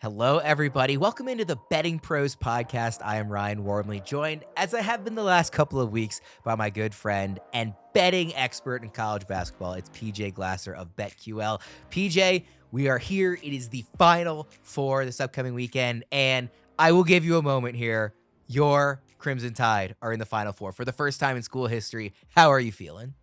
Hello, everybody. Welcome into the Betting Pros podcast. I am Ryan Wormeli, joined, as I have been the last couple of weeks, by my good friend and betting expert in college basketball. It's PJ Glasser of BetQL. PJ, we are here. It is the Final Four this upcoming weekend, and I will give you a moment here. Your Crimson Tide are in the Final Four for the first time in school history. How are you feeling?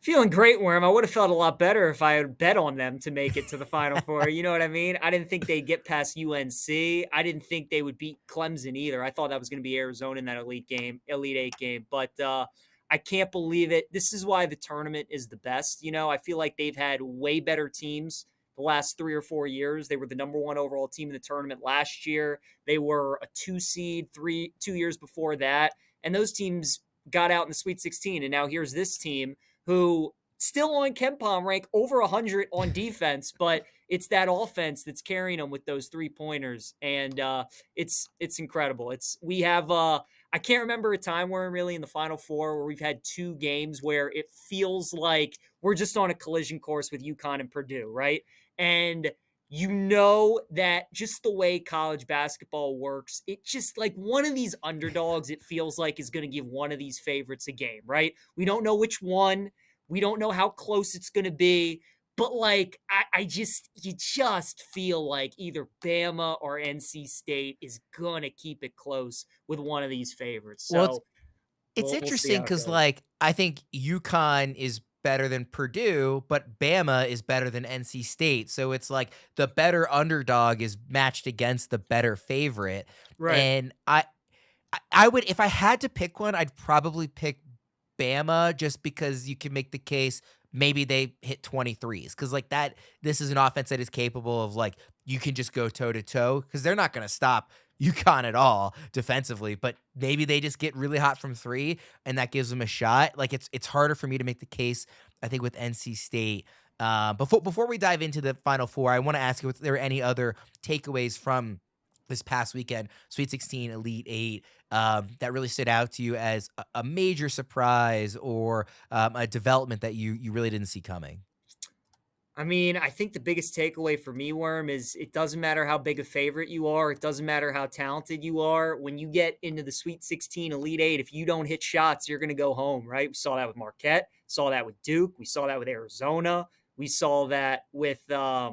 Feeling great, Worm. I would have felt a lot better if I had bet on them to make it to the Final Four. You know what I mean? I didn't think they'd get past UNC. I didn't think they would beat Clemson either. I thought that was going to be Arizona in that Elite Eight game. But I can't believe it. This is why the tournament is the best. I feel like they've had way better teams the last 3 or 4 years. They were the number one overall team in the tournament last year. They were a 2 seed 2 years before that. And those teams got out in the Sweet 16. And now here's this team who still on KenPom rank over 100 on defense, but it's that offense that's carrying them with those 3-pointers, and it's incredible. We have I can't remember a time where I'm really in the Final Four where we've had two games where it feels like we're just on a collision course with UConn and Purdue, right? And that just the way college basketball works, it just like one of these underdogs, it feels like is going to give one of these favorites a game, right? We don't know which one. We don't know how close it's going to be. But like, you just feel like either Bama or NC State is going to keep it close with one of these favorites. Well, it's So It's we'll see interesting how it because, goes. I think UConn is better than Purdue, but Bama is better than NC State. So it's like the better underdog is matched against the better favorite. Right. And I would, if I had to pick one, I'd probably pick Bama just because you can make the case maybe they hit 23s because this is an offense that is capable of you can just go toe to toe because they're not going to stop UConn at all defensively, but maybe they just get really hot from three and that gives them a shot. It's harder for me to make the case, I think, with NC State. Before we dive into the Final Four, I want to ask you if there are any other takeaways from this past weekend, Sweet 16, Elite Eight, that really stood out to you as a major surprise or a development that you really didn't see coming. I mean, I think the biggest takeaway for me, Worm, is it doesn't matter how big a favorite you are. It doesn't matter how talented you are. When you get into the Sweet 16, Elite Eight, if you don't hit shots, you're going to go home, right? We saw that with Marquette. Saw that with Duke. We saw that with Arizona. We saw that with a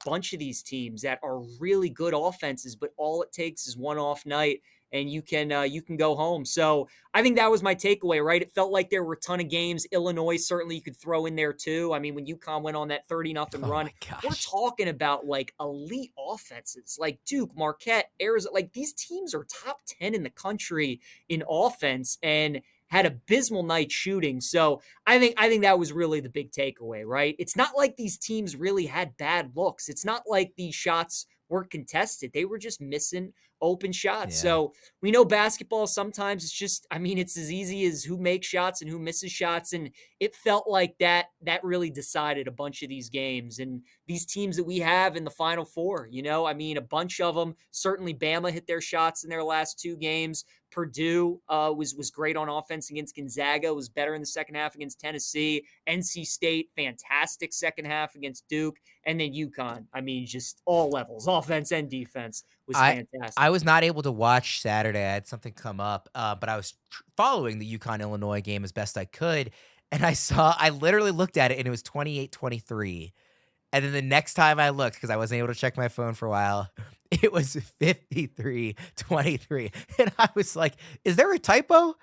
bunch of these teams that are really good offenses, but all it takes is one off night and you can go home. So I think that was my takeaway, right? It felt like there were a ton of games. Illinois, certainly you could throw in there too. I mean, when UConn went on that 30-0 Oh run, my we're gosh. talking about like elite offenses like Duke, Marquette, Arizona. Like these teams are top 10 in the country in offense and had abysmal night shooting. So I think that was really the big takeaway, right? It's not like these teams really had bad looks. It's not like these shots were contested. They were just missing open shots. Yeah. So we know basketball sometimes it's as easy as who makes shots and who misses shots. And it felt like that really decided a bunch of these games and these teams that we have in the Final Four. I mean, a bunch of them. Certainly Bama hit their shots in their last two games. Purdue was great on offense against Gonzaga, was better in the second half against Tennessee. NC State, fantastic second half against Duke. And then UConn, I mean, just all levels, offense and defense, was I fantastic. I was not able to watch Saturday. I had something come up, but I was following the UConn Illinois game as best I could, and I literally looked at it and it was 28-23. And then the next time I looked, because I wasn't able to check my phone for a while, it was 53-23. And I was like, is there a typo?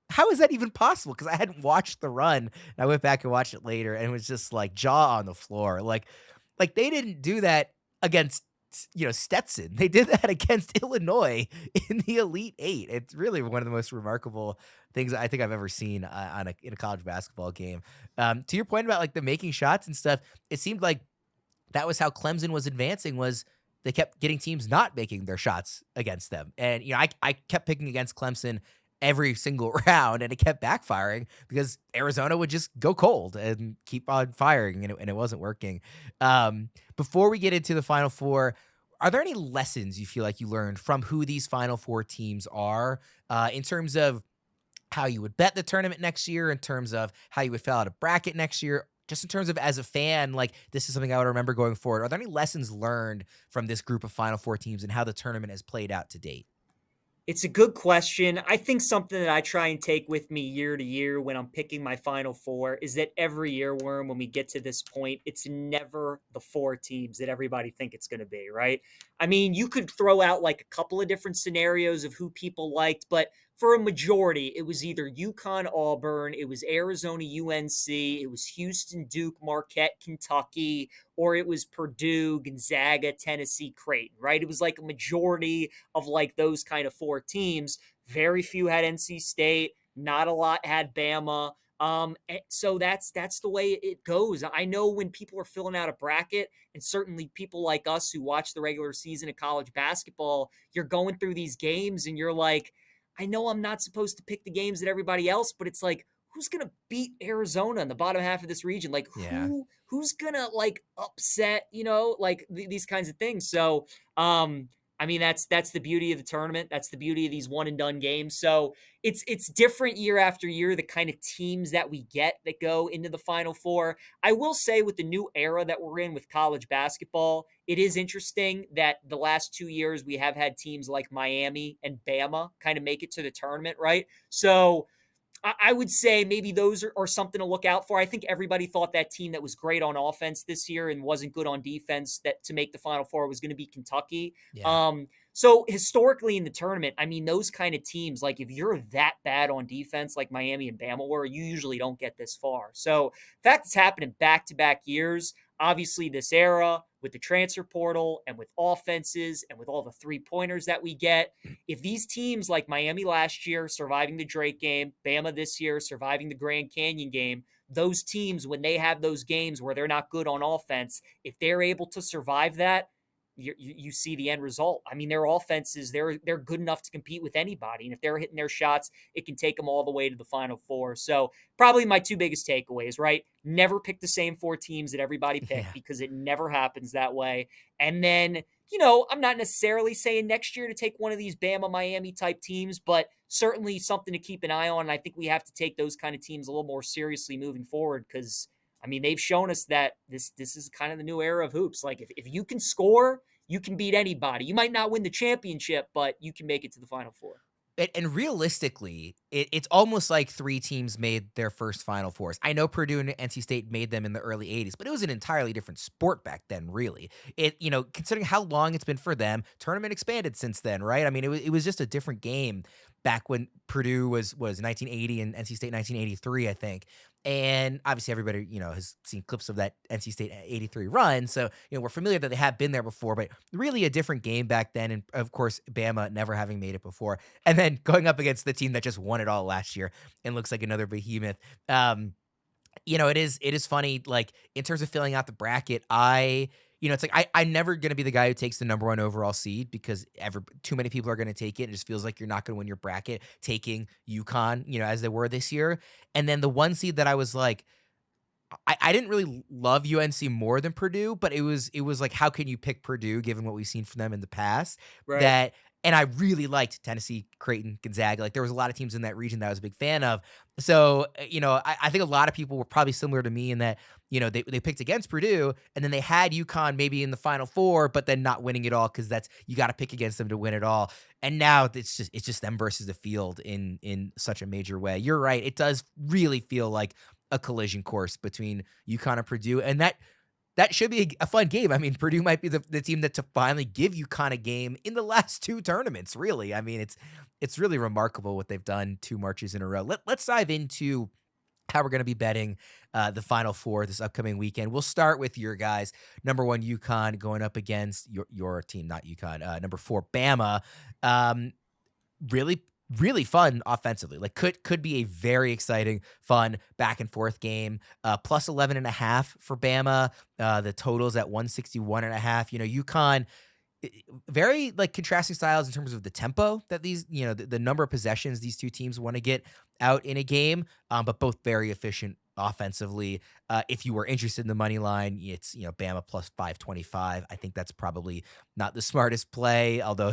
How is that even possible? Because I hadn't watched the run. And I went back and watched it later, and it was just like jaw on the floor. Like they didn't do that against Stetson. They did that against Illinois in the Elite Eight. It's really one of the most remarkable things I think I've ever seen in a college basketball game. To your point about the making shots and stuff, it seemed like that was how Clemson was advancing. Was they kept getting teams not making their shots against them, and I kept picking against Clemson every single round, and it kept backfiring because Arizona would just go cold and keep on firing, and it wasn't working. Before we get into the Final Four, are there any lessons you feel like you learned from who these Final Four teams are, in terms of how you would bet the tournament next year, in terms of how you would fill out a bracket next year, just in terms of as a fan, like this is something I would remember going forward. Are there any lessons learned from this group of Final Four teams and how the tournament has played out to date? It's a good question. I think something that I try and take with me year to year when I'm picking my Final Four is that every year, Worm, when we get to this point, it's never the four teams that everybody think it's going to be, right? I mean, you could throw out like a couple of different scenarios of who people liked, but for a majority, it was either UConn, Auburn, it was Arizona, UNC, it was Houston, Duke, Marquette, Kentucky, or it was Purdue, Gonzaga, Tennessee, Creighton, right? It was like a majority of like those kind of four teams. Very few had NC State, not a lot had Bama. So that's the way it goes. I know when people are filling out a bracket, and certainly people like us who watch the regular season of college basketball, you're going through these games and you're like, I know I'm not supposed to pick the games that everybody else, but it's like, who's gonna beat Arizona in the bottom half of this region? Like Yeah. who's gonna like upset, like these kinds of things. So I mean that's the beauty of the tournament. That's the beauty of these one and done games. So it's different year after year, the kind of teams that we get that go into the Final Four. I will say with the new era that we're in with college basketball, it is interesting that the last 2 years we have had teams like Miami and Bama kind of make it to the tournament, right? So I would say maybe those are something to look out for. I think everybody thought that team that was great on offense this year and wasn't good on defense that to make the Final Four was going to be Kentucky. Yeah. So historically in the tournament, I mean, those kind of teams, like if you're that bad on defense like Miami and Bama were, you usually don't get this far. So the fact it's happening back-to-back years, obviously this era with the transfer portal and with offenses and with all the three-pointers that we get, if these teams like Miami last year surviving the Drake game, Bama this year surviving the Grand Canyon game, those teams, when they have those games where they're not good on offense, if they're able to survive that, you see the end result. I mean, their offenses, they're good enough to compete with anybody. And if they're hitting their shots, it can take them all the way to the Final Four. So probably my two biggest takeaways, right? Never pick the same four teams that everybody picked Yeah. because it never happens that way. And then, I'm not necessarily saying next year to take one of these Bama, Miami type teams, but certainly something to keep an eye on. And I think we have to take those kind of teams a little more seriously moving forward because I mean, they've shown us that this is kind of the new era of hoops. Like if you can score, you can beat anybody. You might not win the championship, but you can make it to the Final Four. And realistically, it's almost like three teams made their first Final Fours. I know Purdue and NC State made them in the early 80s, but it was an entirely different sport back then, really. Considering how long it's been for them, tournament expanded since then, right? I mean, it was just a different game back when Purdue was 1980 and NC State 1983, I think. And obviously everybody, has seen clips of that NC State 83 run. So, we're familiar that they have been there before, but really a different game back then. And of course, Bama never having made it before. And then going up against the team that just won it all last year and looks like another behemoth. It is funny, like in terms of filling out the bracket, it's like I'm never going to be the guy who takes the number one overall seed because too many people are going to take it. It just feels like you're not going to win your bracket taking UConn, as they were this year. And then the one seed that I was like, I didn't really love UNC more than Purdue, but it was like, how can you pick Purdue given what we've seen from them in the past? Right. And I really liked Tennessee, Creighton, Gonzaga. Like there was a lot of teams in that region that I was a big fan of. So, I think a lot of people were probably similar to me in that, they picked against Purdue and then they had UConn maybe in the Final Four, but then not winning it all because you got to pick against them to win it all. And now it's just them versus the field in such a major way. You're right. It does really feel like a collision course between UConn and Purdue, and that should be a fun game. I mean, Purdue might be the team to finally give UConn a game in the last two tournaments, really. I mean, it's really remarkable what they've done 2 marches in a row. Let's dive into how we're going to be betting the Final Four this upcoming weekend. We'll start with your guys. Number 1, UConn going up against your team, not UConn. Number 4, Bama. Really fun offensively. Like could be a very exciting, fun back and forth game. Plus 11.5 for Bama. The total's at 161.5. UConn, very like contrasting styles in terms of the tempo that these, the number of possessions these two teams want to get out in a game, but both very efficient offensively. If you were interested in the money line, it's, Bama plus 525. I think that's probably not the smartest play, although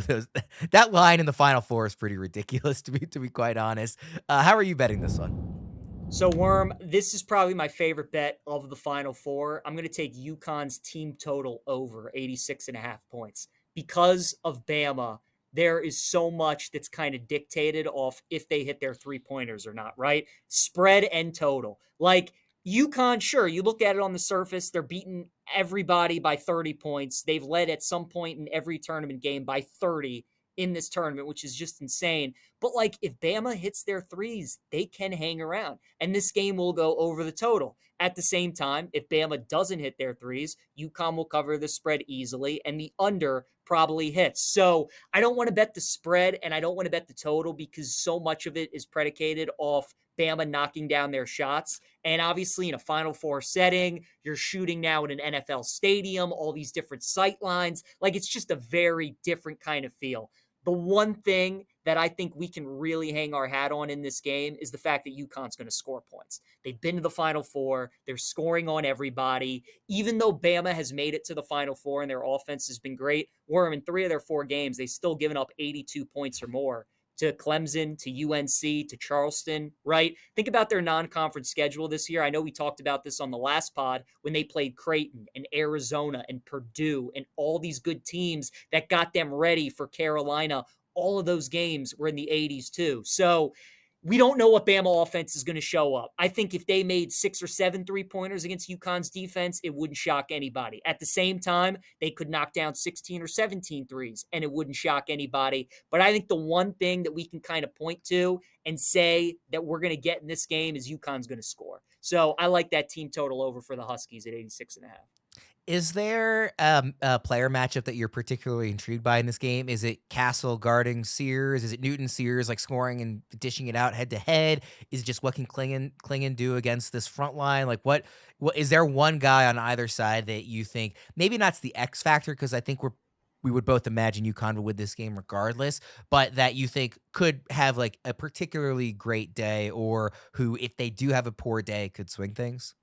that line in the Final Four is pretty ridiculous to be quite honest. How are you betting this one? So, Worm, this is probably my favorite bet of the Final Four. I'm going to take UConn's team total over 86.5 points. Because of Bama, there is so much that's kind of dictated off if they hit their 3-pointers or not, right? Spread and total. Like, UConn, sure, you look at it on the surface, they're beating everybody by 30 points. They've led at some point in every tournament game by 30 in this tournament, which is just insane. But like if Bama hits their threes, they can hang around. And this game will go over the total. At the same time, if Bama doesn't hit their threes, UConn will cover the spread easily and the under probably hits. So I don't want to bet the spread and I don't want to bet the total because so much of it is predicated off Bama knocking down their shots. And obviously, in a Final Four setting, you're shooting now in an NFL stadium, all these different sight lines. Like, it's just a very different kind of feel. The one thing that I think we can really hang our hat on in this game is the fact that UConn's going to score points. They've been to the Final Four. They're scoring on everybody. Even though Bama has made it to the Final Four and their offense has been great, Worm, in 3 of their 4 games, they've still given up 82 points or more to Clemson, to UNC, to Charleston, right? Think about their non-conference schedule this year. I know we talked about this on the last pod when they played Creighton and Arizona and Purdue and all these good teams that got them ready for Carolina. All of those games were in the 80s too. So we don't know what Bama offense is going to show up. I think if they made 6 or 7 3-pointers against UConn's defense, it wouldn't shock anybody. At the same time, they could knock down 16 or 17 threes, and it wouldn't shock anybody. But I think the one thing that we can kind of point to and say that we're going to get in this game is UConn's going to score. So I like that team total over for the Huskies at 86.5. Is there a player matchup that you're particularly intrigued by in this game? Is it Castle guarding Sears? Is it Newton Sears like scoring and dishing it out head to head? Is it just what can Klingon do against this front line? Like what is there one guy on either side that you think maybe not the X factor because I think we would both imagine UConn would win this game regardless, but that you think could have like a particularly great day or who, if they do have a poor day, could swing things?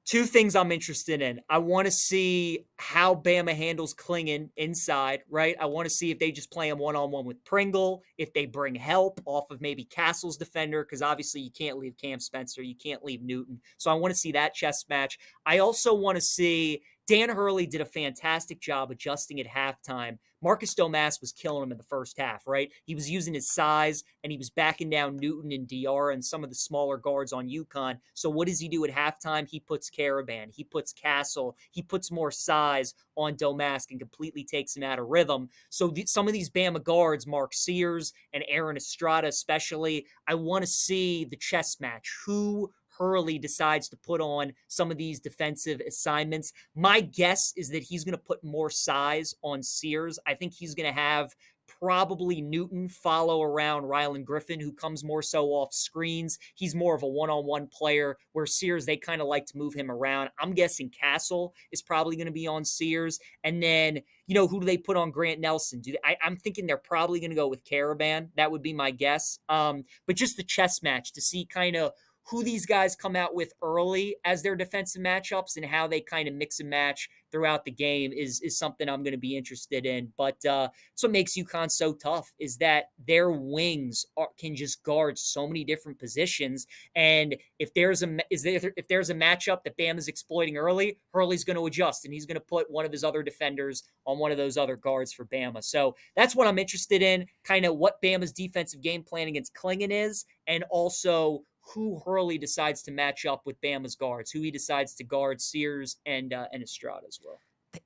2 things I'm interested in. I want to see how Bama handles Klingon inside, right? I want to see if they just play him one-on-one with Pringle, if they bring help off of maybe Castle's defender, because obviously you can't leave Cam Spencer, you can't leave Newton. So I want to see that chess match. I also want to see Dan Hurley did a fantastic job adjusting at halftime. Marcus Domas was killing him in the first half, right? He was using his size, and he was backing down Newton and DR and some of the smaller guards on UConn. So what does he do at halftime? He puts Caravan, he puts Castle, he puts more size on Domas and completely takes him out of rhythm. So some of these Bama guards, Mark Sears and Aaron Estrada especially, I want to see the chess match. Who Hurley decides to put on some of these defensive assignments. My guess is that he's going to put more size on Sears. I think he's going to have probably Newton follow around Rylan Griffin, who comes more so off screens. He's more of a one-on-one player, where Sears, they kind of like to move him around. I'm guessing Castle is probably going to be on Sears. And then, who do they put on Grant Nelson? I'm thinking they're probably going to go with Caravan. That would be my guess. But just the chess match to see kind of who these guys come out with early as their defensive matchups and how they kind of mix and match throughout the game is something I'm going to be interested in. But it's what makes UConn so tough is that their wings can just guard so many different positions. And if there's a matchup that Bama's exploiting early, Hurley's going to adjust and he's going to put one of his other defenders on one of those other guards for Bama. So that's what I'm interested in, kind of what Bama's defensive game plan against Klingon is, and also who Hurley decides to match up with Bama's guards, who he decides to guard Sears and Estrada as well.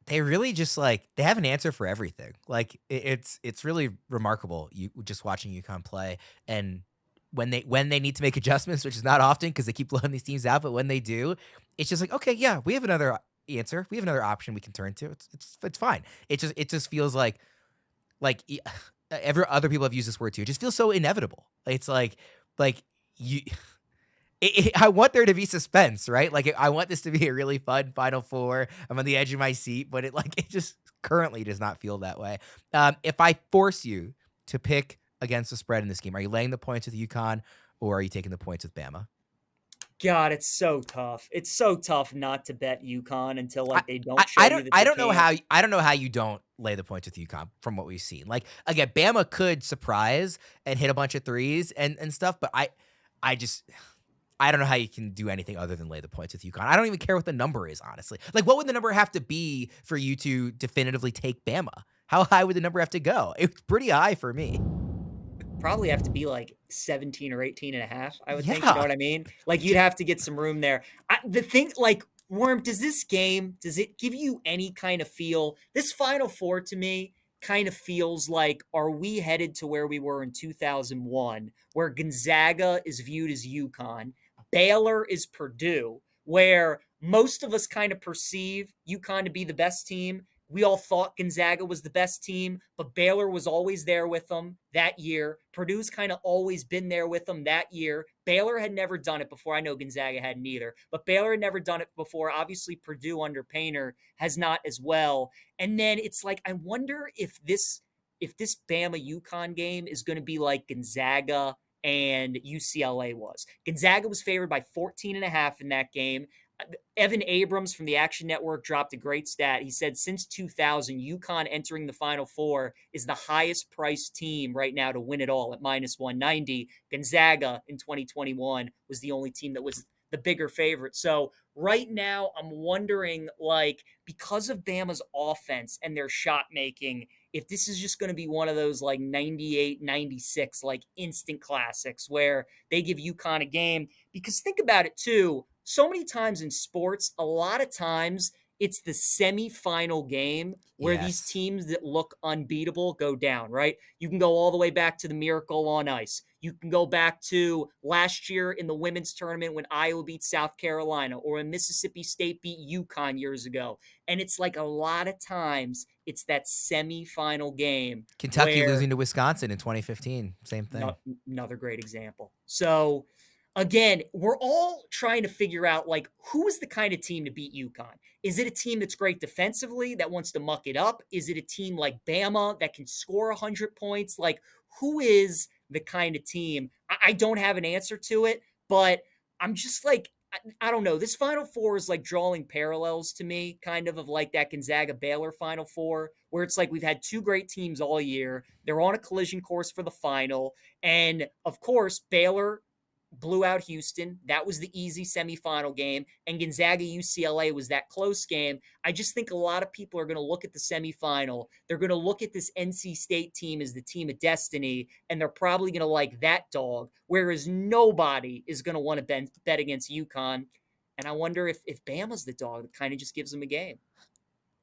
They really just they have an answer for everything. Like it's really remarkable. You just watching UConn play, and when they need to make adjustments, which is not often because they keep blowing these teams out, but when they do, it's just like, okay, yeah, we have another answer, we have another option we can turn to. It's fine. It just feels like every other people have used this word too. It just feels so inevitable. It's like you. I want there to be suspense, right? Like I want this to be a really fun Final Four. I'm on the edge of my seat, but it just currently does not feel that way. If I force you to pick against the spread in this game, are you laying the points with UConn or are you taking the points with Bama? God, it's so tough. It's so tough not to bet UConn until they don't. I don't know how you don't lay the points with UConn from what we've seen. Like again, Bama could surprise and hit a bunch of threes and stuff, but I don't know how you can do anything other than lay the points with UConn. I don't even care what the number is, honestly. Like, what would the number have to be for you to definitively take Bama? How high would the number have to go? It's pretty high for me. Probably have to be like 17 or 18 and a half, I would think. You know Yeah. what I mean? Like, you'd have to get some room there. The thing, like, Worm, does this game, does it give you any kind of feel? This Final Four to me kind of feels like, are we headed to where we were in 2001, where Gonzaga is viewed as UConn, Baylor is Purdue, where most of us kind of perceive UConn to be the best team. We all thought Gonzaga was the best team, but Baylor was always there with them that year. Purdue's kind of always been there with them that year. Baylor had never done it before. I know Gonzaga hadn't either, but Baylor had never done it before. Obviously, Purdue under Painter has not as well. And then it's like, I wonder if this Bama UConn game is going to be like Gonzaga and UCLA was. Gonzaga was favored by 14 and a half in that game. Evan Abrams from the Action Network dropped a great stat. He said since 2000, UConn entering the Final Four is the highest priced team right now to win it all at minus 190. Gonzaga in 2021 was the only team that was the bigger favorite. So right now, I'm wondering, like, because of Bama's offense and their shot making, if this is just going to be one of those like 98, 96, like instant classics where they give UConn a game. Because think about it too. So many times in sports, a lot of times it's the semifinal game where these Yes. teams that look unbeatable go down, right? You can go all the way back to the Miracle on Ice. You can go back to last year in the women's tournament when Iowa beat South Carolina, or when Mississippi State beat UConn years ago. And it's like a lot of times it's that semifinal game Kentucky where losing to Wisconsin in 2015. Same thing. another great example. So again, we're all trying to figure out, like, who is the kind of team to beat UConn? Is it a team that's great defensively that wants to muck it up? Is it a team like Bama that can score 100 points? Like, who is the kind of team? I don't have an answer to it, but I'm just like, I don't know. This Final Four is like drawing parallels to me, kind of like that Gonzaga Baylor Final Four, where it's like we've had two great teams all year. They're on a collision course for the final. And of course, Baylor blew out Houston. That was the easy semifinal game. And Gonzaga UCLA was that close game. I just think a lot of people are going to look at the semifinal. They're going to look at this NC State team as the team of destiny, and they're probably going to like that dog, whereas nobody is going to want to bet against UConn. And I wonder if Bama's the dog that kind of just gives them a game.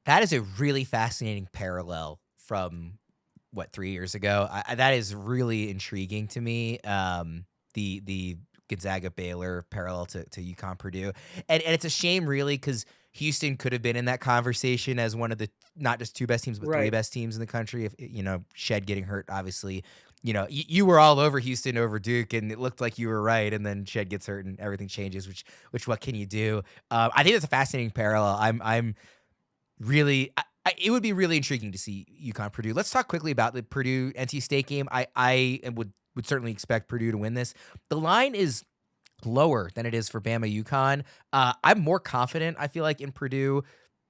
That is a really fascinating parallel from, 3 years ago? That is really intriguing to me. The Gonzaga Baylor parallel to UConn Purdue, and it's a shame really because Houston could have been in that conversation as one of the not just two best teams but three best teams in the country. If Shed getting hurt, obviously, you were all over Houston over Duke, and it looked like you were right, and then Shed gets hurt and everything changes. Which what can you do? I think that's a fascinating parallel. I'm really. It would be really intriguing to see UConn Purdue. Let's talk quickly about the Purdue NC State game. I would certainly expect Purdue to win this. The line is lower than it is for Bama UConn. I'm more confident, I feel like, in Purdue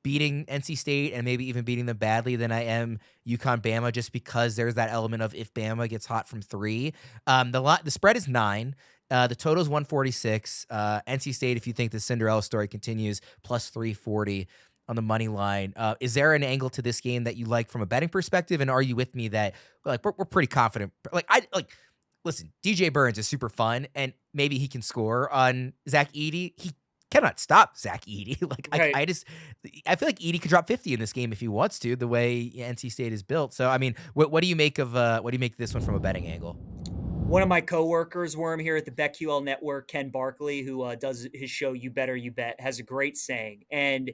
beating NC State and maybe even beating them badly than I am UConn Bama, just because there's that element of if Bama gets hot from three. The spread is 9. The total is 146. NC State, if you think the Cinderella story continues, plus 340 on the money line. Is there an angle to this game that you like from a betting perspective? And are you with me that we're pretty confident? Listen, DJ Burns is super fun, and maybe he can score on Zach Edey. He cannot stop Zach Edey. I feel like Edey could drop 50 in this game if he wants to, the way NC State is built. So, I mean, what do you make of this one from a betting angle? One of my coworkers, Worm, here at the BetQL Network, Ken Barkley, who does his show You Better You Bet, has a great saying. And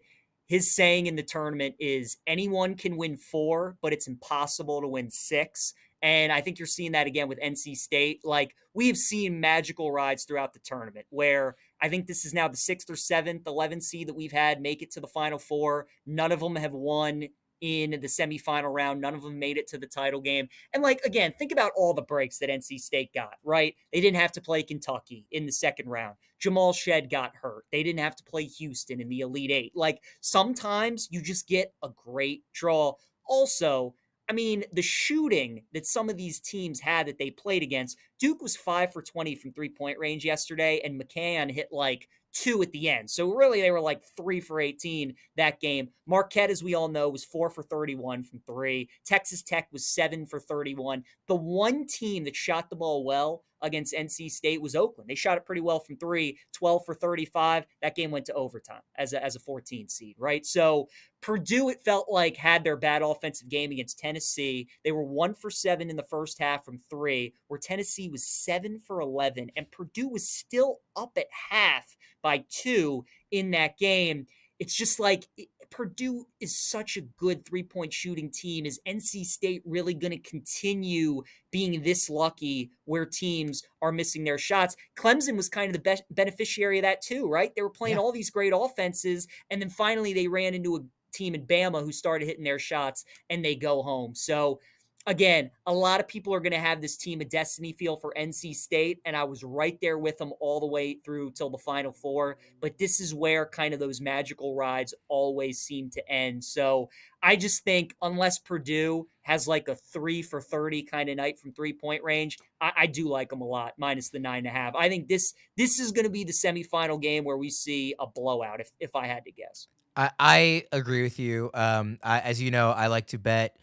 his saying in the tournament is anyone can win 4, but it's impossible to win 6. And I think you're seeing that again with NC State. Like, we've seen magical rides throughout the tournament where I think this is now the 6th or 7th 11 seed that we've had make it to the Final Four. None of them have won in the semifinal round. None of them made it to the title game. And again, think about all the breaks that NC State got, right? They didn't have to play Kentucky in the second round. Jamal Shed got hurt. They didn't have to play Houston in the Elite Eight. Sometimes you just get a great draw. Also, I mean, the shooting that some of these teams had that they played against, Duke was 5 for 20 from 3-point range yesterday, and McCann hit like 2 at the end. So really, they were like 3 for 18 that game. Marquette, as we all know, was 4 for 31 from 3. Texas Tech was 7 for 31. The one team that shot the ball well against NC State was Oakland. They shot it pretty well from 3, 12 for 35. That game went to overtime as a 14 seed, right? So Purdue, it felt like, had their bad offensive game against Tennessee. They were 1 for 7 in the first half from 3, where Tennessee was 7 for 11, and Purdue was still up at half by 2 in that game. It's just like Purdue is such a good three-point shooting team. Is NC State really going to continue being this lucky where teams are missing their shots? Clemson was kind of the best beneficiary of that too, right? They were playing Yeah. all these great offenses, and then finally they ran into a team in Bama who started hitting their shots, and they go home. So again, a lot of people are going to have this team a destiny feel for NC State, and I was right there with them all the way through till the Final Four. But this is where kind of those magical rides always seem to end. So I just think unless Purdue has like a 3 for 30 kind of night from 3-point range, I do like them a lot, minus the 9.5. I think this is going to be the semifinal game where we see a blowout, if I had to guess. I agree with you. As you know, I like to bet.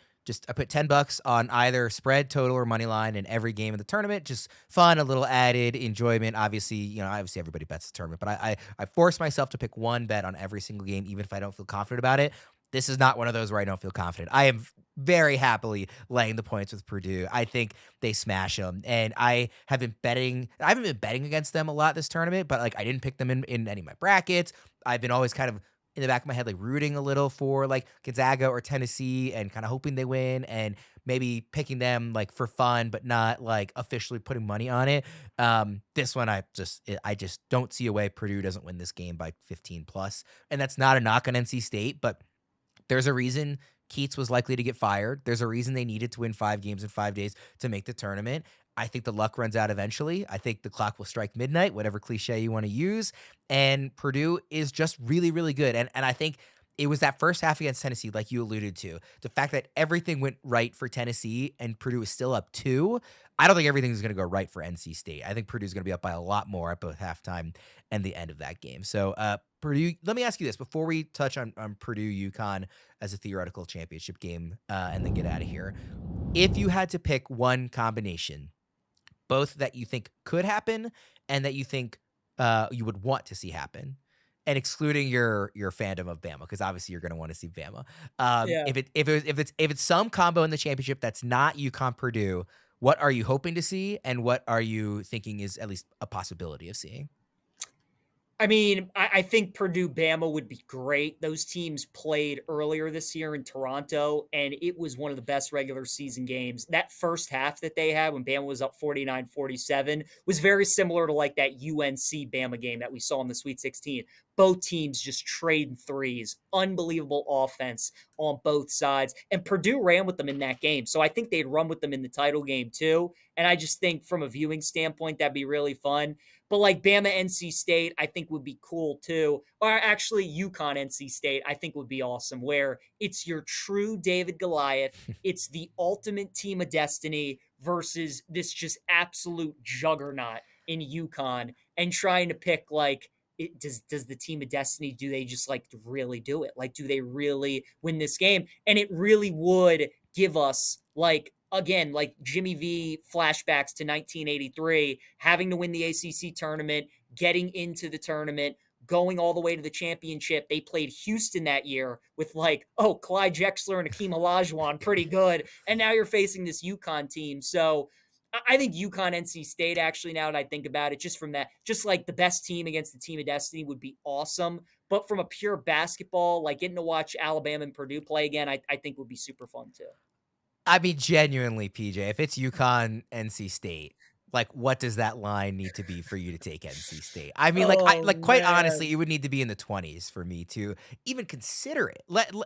I put $10 on either spread, total, or money line in every game of the tournament. Just fun, a little added enjoyment. Obviously, everybody bets the tournament, but I force myself to pick one bet on every single game, even if I don't feel confident about it. This is not one of those where I don't feel confident. I am very happily laying the points with Purdue. I think they smash them, and I haven't been betting against them a lot this tournament, but like I didn't pick them in any of my brackets. I've been always kind of in the back of my head, like rooting a little for like Gonzaga or Tennessee and kind of hoping they win and maybe picking them like for fun, but not like officially putting money on it. This one, I just don't see a way Purdue doesn't win this game by 15 plus. And that's not a knock on NC State, but there's a reason Keats was likely to get fired. There's a reason they needed to win 5 games in 5 days to make the tournament. I think the luck runs out eventually. I think the clock will strike midnight, whatever cliche you want to use. And Purdue is just really, really good. And I think it was that first half against Tennessee, like you alluded to, the fact that everything went right for Tennessee and Purdue is still up 2. I don't think everything's going to go right for NC State. I think Purdue's going to be up by a lot more at both halftime and the end of that game. So Purdue, let me ask you this before we touch on Purdue UConn as a theoretical championship game and then get out of here. If you had to pick one combination, both that you think could happen and that you think you would want to see happen, and excluding your fandom of Bama, because obviously you're going to want to see Bama. Yeah. If it's some combo in the championship that's not UConn Purdue, what are you hoping to see, and what are you thinking is at least a possibility of seeing? I mean, I think Purdue Bama would be great. Those teams played earlier this year in Toronto, and it was one of the best regular season games. That first half that they had when Bama was up 49-47 was very similar to like that UNC Bama game that we saw in the Sweet 16. Both teams just trading threes, unbelievable offense on both sides. And Purdue ran with them in that game. So I think they'd run with them in the title game too. And I just think from a viewing standpoint, that'd be really fun. But like Bama NC State, I think would be cool too. Or actually UConn NC State, I think would be awesome, where it's your true David Goliath. It's the ultimate team of destiny versus this just absolute juggernaut in UConn, and trying to pick like, does the team of destiny, do they just like really do it? Like, do they really win this game? And it really would give us like, again, like Jimmy V flashbacks to 1983, having to win the ACC tournament, getting into the tournament, going all the way to the championship. They played Houston that year with like, oh, Clyde Drexler and Akeem Olajuwon, pretty good. And now you're facing this UConn team. So I think UConn NC State, actually, now that I think about it, just from that, just like the best team against the team of destiny would be awesome. But from a pure basketball, like getting to watch Alabama and Purdue play again, I think would be super fun too. I mean, genuinely, PJ, if it's UConn NC State, like what does that line need to be for you to take NC State? I mean, Oh, quite man. honestly, it would need to be in the 20s for me to even consider it.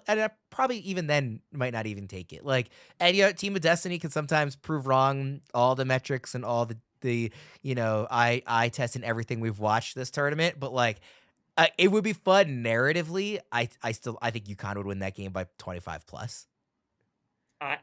And I probably even then might not even take it. Like, and Team of Destiny can sometimes prove wrong all the metrics and all the eye test and everything we've watched this tournament, but like it would be fun narratively. I think UConn would win that game by 25 plus.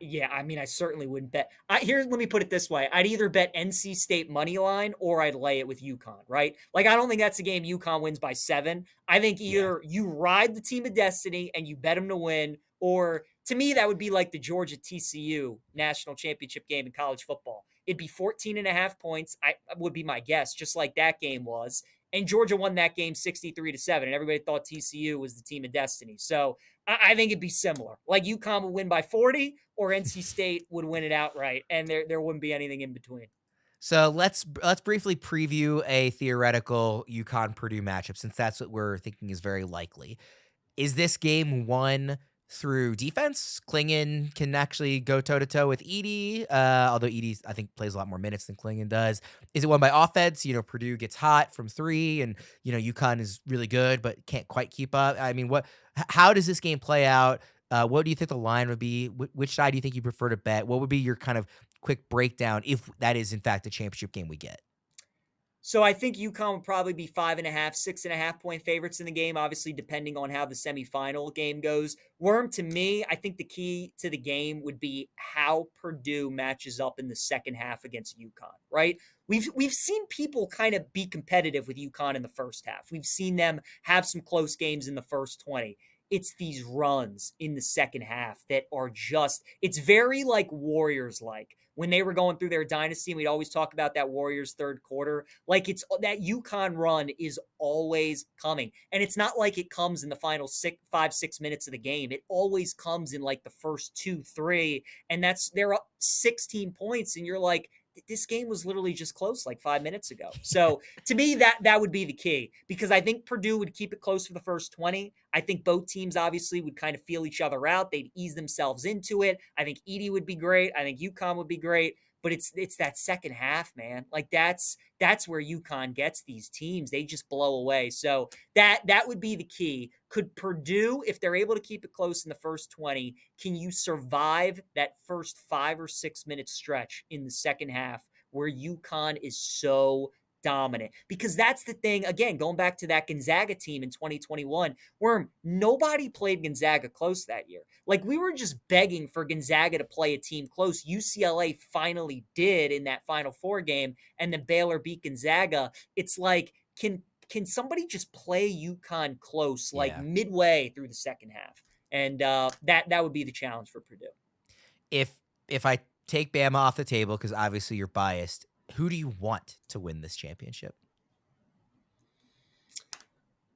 Yeah, I mean, I certainly wouldn't bet. Let me put it this way: I'd either bet NC State money line or I'd lay it with UConn. Right? Like, I don't think that's a game UConn wins by 7. I think Yeah. either you ride the team of destiny and you bet them to win, or to me that would be like the Georgia TCU national championship game in college football. It'd be 14 and a half points. I would be my guess, just like that game was. And Georgia won that game 63-7, and everybody thought TCU was the team of destiny. So I think it'd be similar. Like, UConn would win by 40, or NC State would win it outright, and there wouldn't be anything in between. So let's briefly preview a theoretical UConn Purdue matchup, since that's what we're thinking is very likely. Is this game won through defense? Klingon can actually go toe to toe with Edie, although Edie I think plays a lot more minutes than Klingon does. Is it won by offense? Purdue gets hot from 3, and UConn is really good but can't quite keep up. I mean, how does this game play out? What do you think the line would be? Which side do you think you prefer to bet? What would be your kind of quick breakdown if that is in fact the championship game we get? So I think UConn would probably be 5.5, 6.5 point favorites in the game, obviously, depending on how the semifinal game goes. Worm, to me, I think the key to the game would be how Purdue matches up in the second half against UConn, right? We've seen people kind of be competitive with UConn in the first half. We've seen them have some close games in the first 20. It's these runs in the second half that are it's very like Warriors like. When they were going through their dynasty, and we'd always talk about that Warriors third quarter. Like, it's that UConn run is always coming. And it's not like it comes in the final 5-6 minutes of the game. It always comes in like the first 2-3. And they're up 16 points. And you're like, this game was literally just close like 5 minutes ago. So to me, that would be the key, because I think Purdue would keep it close for the first 20. I think both teams obviously would kind of feel each other out. They'd ease themselves into it. I think Edie would be great. I think UConn would be great. But it's that second half, man. Like, that's where UConn gets these teams. They just blow away. So that would be the key. Could Purdue, if they're able to keep it close in the first 20, can you survive that first 5 or 6 minute stretch in the second half where UConn is so dominant? Because that's the thing, again, going back to that Gonzaga team in 2021, Worm, nobody played Gonzaga close that year. Like, we were just begging for Gonzaga to play a team close. UCLA finally did in that Final Four game, and then Baylor beat Gonzaga. It's like, can somebody just play UConn close, like Yeah. midway through the second half? And that would be the challenge for Purdue. If I take Bama off the table, because obviously you're biased, who do you want to win this championship?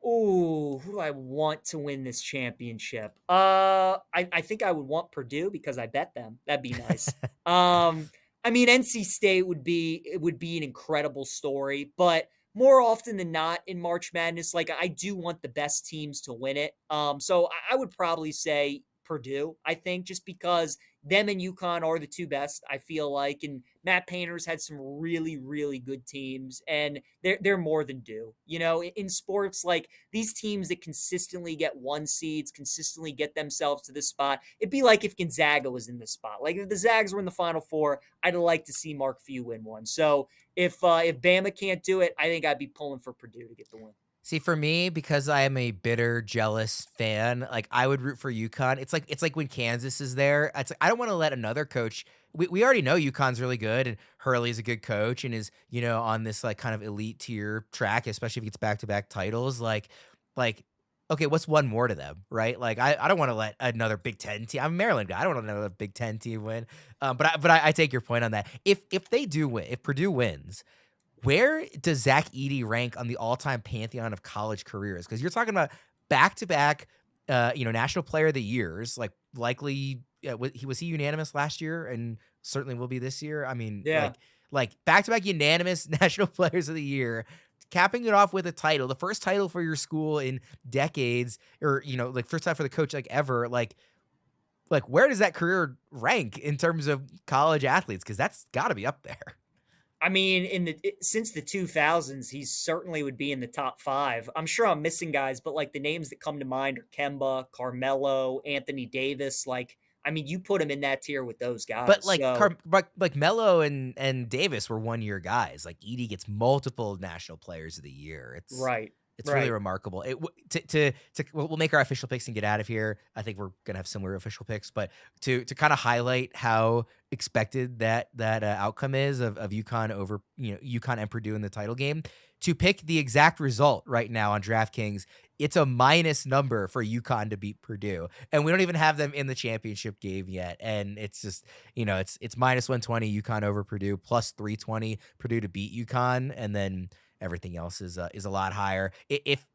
Oh, who do I want to win this championship? I think I would want Purdue because I bet them. That'd be nice. I mean, NC State would be an incredible story, but more often than not in March Madness, like, I do want the best teams to win it. So I would probably say Purdue, I think, just because them and UConn are the two best, I feel like. And Matt Painter's had some really, really good teams, and they're more than due. In sports, like, these teams that consistently get 1 seeds, consistently get themselves to this spot. It'd be like if Gonzaga was in this spot. Like, if the Zags were in the Final Four, I'd like to see Mark Few win one. So if Bama can't do it, I think I'd be pulling for Purdue to get the win. See, for me, because I am a bitter, jealous fan, like, I would root for UConn. It's like when Kansas is there. It's like, I don't want to let another coach. We already know UConn's really good, and Hurley's a good coach, and is on this like kind of elite tier track, especially if he gets back-to-back titles. Like, okay, what's one more to them, right? Like, I don't want to let another Big Ten team. I'm a Maryland guy. I don't want another Big Ten team win. But I take your point on that. If they do win, if Purdue wins, where does Zach Edey rank on the all-time pantheon of college careers? Because you're talking about back-to-back, National Player of the Years. Like, likely, was he unanimous last year, and certainly will be this year? I mean, Yeah. like back-to-back unanimous National Players of the Year, capping it off with a title, the first title for your school in decades, or like first time for the coach like ever. Like where does that career rank in terms of college athletes? Because that's got to be up there. I mean, since the 2000s, he certainly would be in the top 5. I'm sure I'm missing guys, but like the names that come to mind are Kemba, Carmelo, Anthony Davis. Like, I mean, you put him in that tier with those guys. But like So, like Melo and Davis were 1-year guys. Like, Edey gets multiple National Players of the Year. right. It's really Right. remarkable. We'll make our official picks and get out of here. I think we're gonna have similar official picks, but to kind of highlight how expected that outcome is of UConn over UConn and Purdue in the title game. To pick the exact result right now on DraftKings, it's a minus number for UConn to beat Purdue, and we don't even have them in the championship game yet. And it's just it's minus 120 UConn over Purdue, plus 320 Purdue to beat UConn, and then everything else is a lot higher. If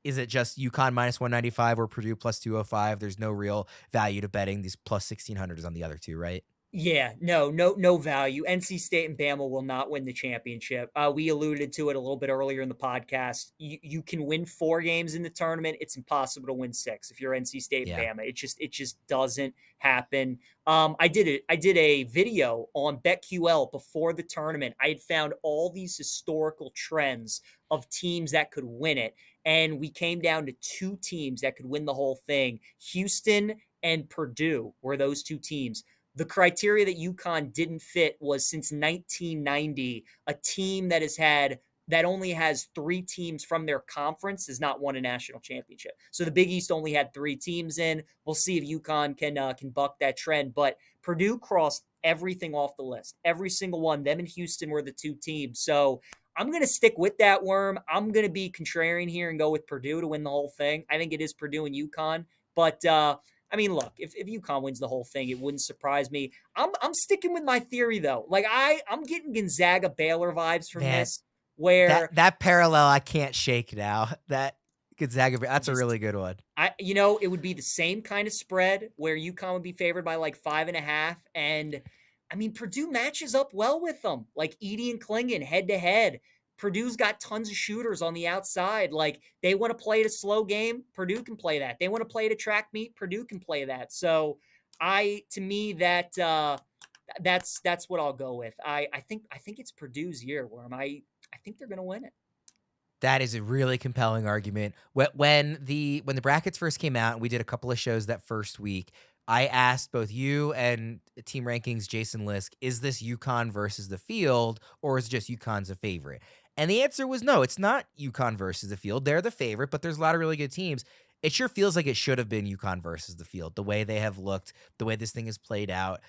is it just UConn minus 195 or Purdue plus 205? There's no real value to betting. These plus 1600 is on the other two, right? Yeah, no value. NC State and Bama will not win the championship. We alluded to it a little bit earlier in the podcast. You can win 4 games in the tournament. It's impossible to win 6 if you're NC State and Yeah. Bama. It just doesn't happen. I did a video on BetQL before the tournament. I had found all these historical trends of teams that could win it, and we came down to 2 teams that could win the whole thing. Houston and Purdue were those 2 teams. The criteria that UConn didn't fit was since 1990, a team that only has 3 teams from their conference has not won a national championship. So the Big East only had 3 teams in. We'll see if UConn can buck that trend. But Purdue crossed everything off the list, every single one. Them and Houston were the 2 teams. So I'm going to stick with that, Worm. I'm going to be contrarian here and go with Purdue to win the whole thing. I think it is Purdue and UConn. But I mean, look, if UConn wins the whole thing, it wouldn't surprise me. I'm sticking with my theory though. Like I'm getting Gonzaga Baylor vibes from Man, this, where that parallel I can't shake now. That Gonzaga, that's a just really good one. it would be the same kind of spread where UConn would be favored by like 5.5, and I mean Purdue matches up well with them, like Edie and Klingon head to head. Purdue's got tons of shooters on the outside. Like they want to play it a slow game, Purdue can play that. They want to play it a track meet, Purdue can play that. So to me that's what I'll go with. I think it's Purdue's year, Worm. I think they're going to win it. That is a really compelling argument. When the brackets first came out, and we did a couple of shows that first week, I asked both you and Team Rankings Jason Lisk, is this UConn versus the field, or is it just UConn's a favorite? And the answer was no, it's not UConn versus the field. They're the favorite, but there's a lot of really good teams. It sure feels like it should have been UConn versus the field, the way they have looked, the way this thing has played out.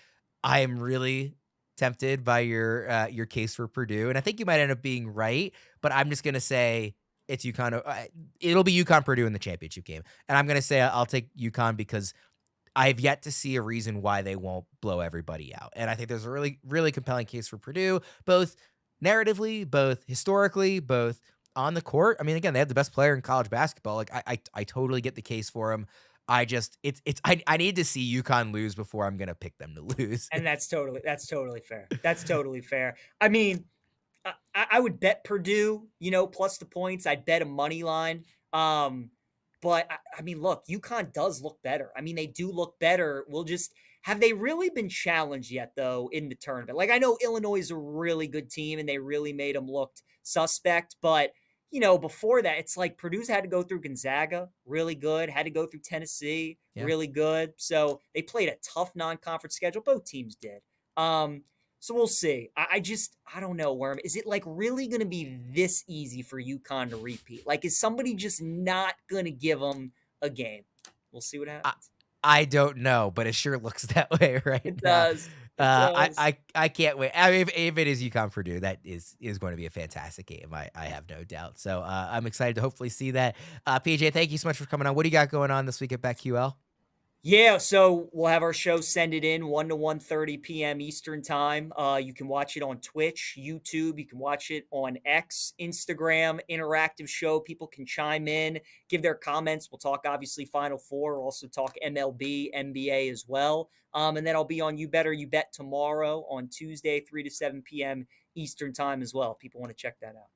I am really tempted by your case for Purdue, and I think you might end up being right, but I'm just going to say it's UConn. It'll be UConn Purdue in the championship game. And I'm going to say I'll take UConn because I've yet to see a reason why they won't blow everybody out. And I think there's a really, really compelling case for Purdue, both narratively, both historically, both on the court. I mean, again, they have the best player in college basketball. Like I totally get the case for them. I need to see UConn lose before I'm going to pick them to lose. And that's totally fair. That's totally fair. I mean, I would bet Purdue, plus the points. I'd bet a money line. But I mean, look, UConn does look better. I mean, they do look better. Have they really been challenged yet, though, in the tournament? Like, I know Illinois is a really good team, and they really made them look suspect. But, before that, it's like Purdue's had to go through Gonzaga, really good. Had to go through Tennessee, really good. So they played a tough non-conference schedule. Both teams did. So we'll see. I don't know, Worm. Is it like really going to be this easy for UConn to repeat? Like, is somebody just not going to give them a game? We'll see what happens. I don't know, but it sure looks that way right It now. does. I can't wait. I mean, if it is UConn Purdue, that is going to be a fantastic game. I have no doubt. So I'm excited to hopefully see that. PJ, thank you so much for coming on. What do you got going on this week at BetQL? Yeah, so we'll have our show send it in 1 to 1:30 p.m. Eastern time. You can watch it on Twitch, YouTube. You can watch it on X, Instagram, interactive show. People can chime in, give their comments. We'll talk, obviously, Final Four. We'll also talk MLB, NBA as well. And then I'll be on You Better You Bet tomorrow on Tuesday, 3 to 7 p.m. Eastern time as well. If people want to check that out.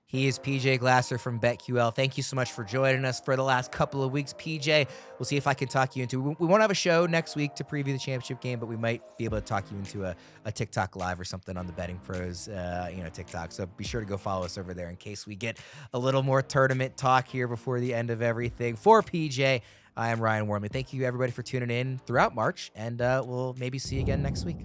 He is PJ Glasser from BetQL. Thank you so much for joining us for the last couple of weeks, PJ. We'll see if I can talk you into. We won't have a show next week to preview the championship game, but we might be able to talk you into a TikTok live or something on the BettingPros, TikTok. So be sure to go follow us over there in case we get a little more tournament talk here before the end of everything. For PJ, I am Ryan Wormeli. Thank you everybody for tuning in throughout March, and we'll maybe see you again next week.